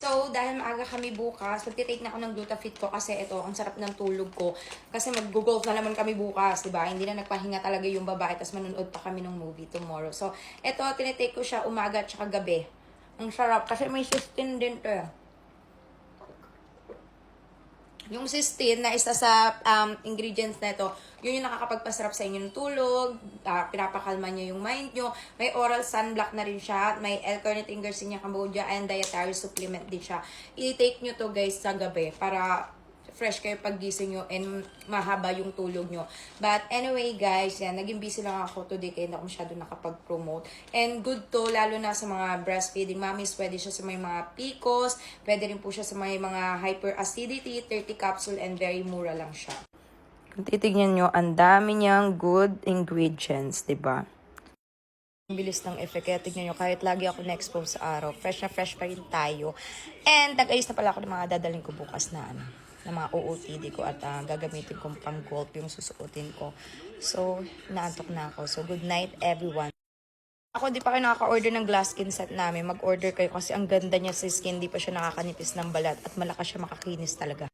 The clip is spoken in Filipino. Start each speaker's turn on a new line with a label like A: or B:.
A: So, dahil maaga kami bukas, magtitake na ako ng Glutafit ko kasi ito, ang sarap ng tulog ko. Kasi mag-golf na naman kami bukas, diba? Hindi na nagpahinga talaga yung babae, tapos manonood pa kami ng movie tomorrow. So, ito, tinitake ko siya umaga at saka gabi. Ang sarap, kasi may cysteine din to eh. Yung cysteine na isa sa ingredients na ito, yun yung nakakapagpasarap sa inyo ng tulog, pinapakalma nyo yung mind nyo. May oral sunblock na rin siya, may L-carnitine Garcinia Cambodia, and dietary supplement din siya. I-take nyo to guys sa gabi para fresh kayo paggising nyo and mahaba yung tulog nyo. But anyway guys, yan, naging busy lang ako today kaya hindi ako masyado nakapag-promote. And good to, lalo na sa mga breastfeeding mommies, pwede siya sa may mga PCOS, pwede rin po siya sa may mga hyperacidity, 30 capsule, and very mura lang siya. Kung titignan nyo, ang dami niyang good ingredients, diba? Ang bilis ng effect, kaya tignan nyo, kahit lagi ako na-expose sa araw, fresh na fresh pa rin tayo. And nag-ayos na pala ako ng mga dadaling ko bukas na ng mga OOTD ko at gagamitin kong pang golf yung susuotin ko. So, naantok na ako. So, good night everyone. Ako, di pa kayo nakaka-order ng glass skin set namin. Mag-order kayo kasi ang ganda niya sa skin, di pa siya nakakanipis ng balat at malakas siya makakinis talaga.